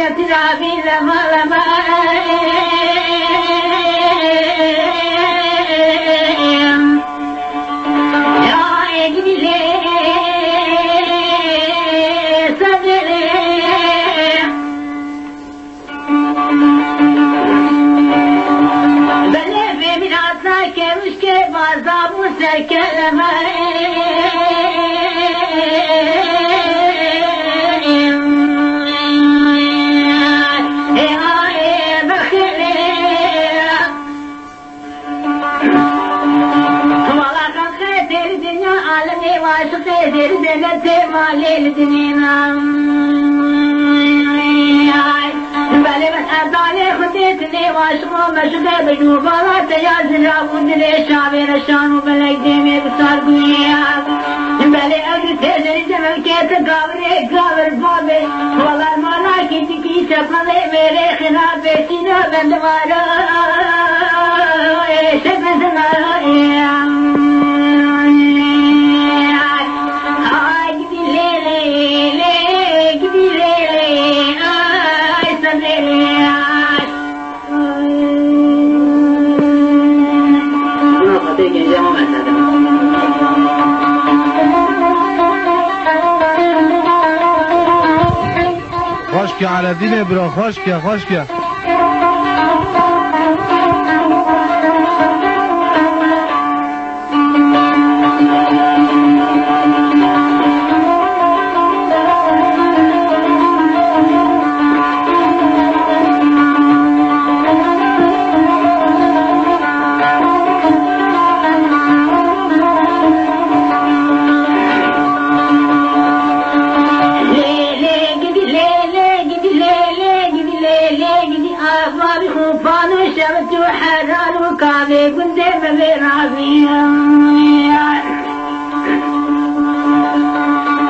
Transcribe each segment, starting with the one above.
ترابي لما يا إجلي صدري بلي في من عطاك مشكي بازاب وسكلمة واشقي دردنتي مالي الدنيا بلي من أداني خديتني واشقو مشقي بجوبالات يا زراب ودلي شعبي رشانو بلي ديمي بصار قويا بلي أجل تدري جمل كيت قابري قابر بابي والله مالاكي تكي شفلي ميري خلابي سينا بندوارا شبزنا خشكي على ديني برا خشكي خشكي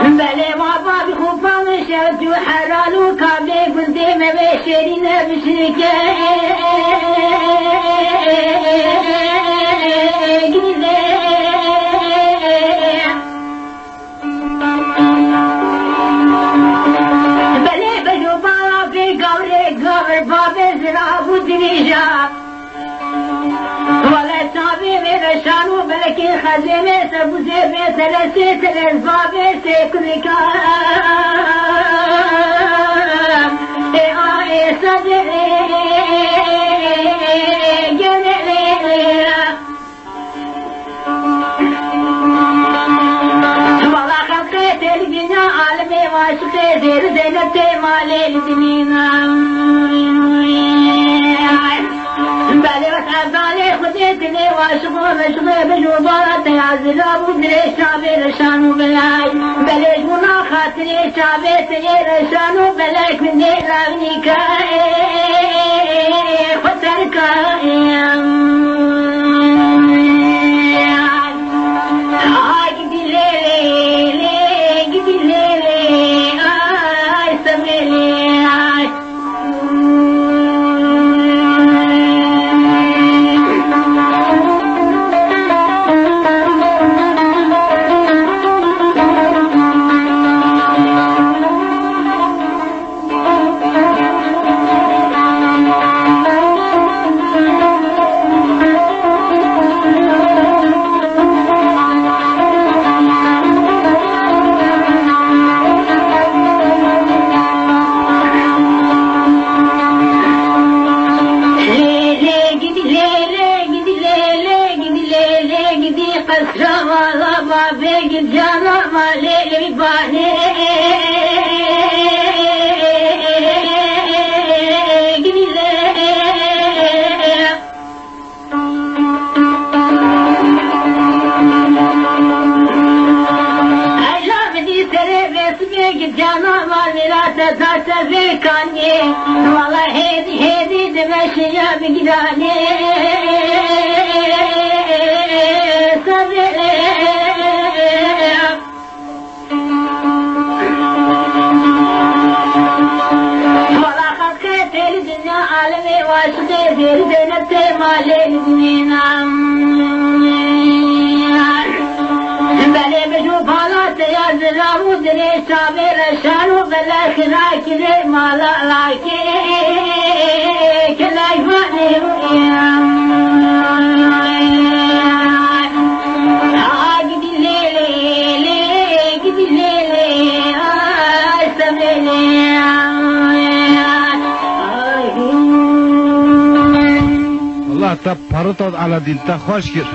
بلي ما بابي خوفان شرط وحرال وكابلي قلدي ما بشرينا بشركة بلي بجوبالا في قبري قبر بابي زراب ودريجا ولا صابي من شانو بلكي خزينة سبوزي بثلاثة الأسباب سيكون كام إيه صدري جميلي والله خلقت الدنيا عالمي واشقي زير زينتي مالي الدنيا بلي وتعبالي خديتني واشقو مشغي بجوبارة يا زلاب ودري شعبي رشانو بلاي بلي جمنا خاطري شعبي تني رشانو بلايك من دي راغني كاي خطر كاي قدي ليلي قدي ليلي آي سميلي آي والله هيدي دمشي بقداني صدري والله خلقت الدنيا عالمي واشقي زير زينتي مالي الدنيا بلي بشوف حالات يا زلام ودري شابي رشان وبلا خناي كذا ما لا كلا يفعل الله تا پرتاد على دل تا خوش کر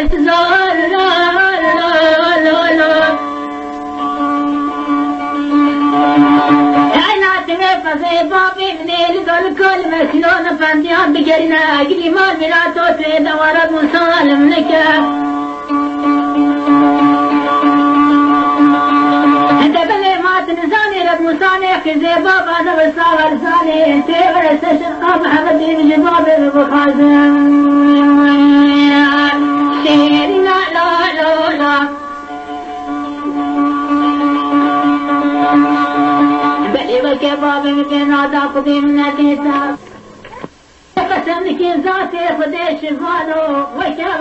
زار لا لا لا لا فزي بابي من الدول كل مسلون فانديان بجرنا قلي ما ميلاتو تريد ورد مسالم لك انت بلي ما تنساني رد مساني خزي بابا انا بصاغر ساني انت ورسش اب حمدي بجباب بخازن شيرنا لا لا لا وكباب مثل نادا قديم نتيتا قسم كي ذاتي خدي شفانو وكباب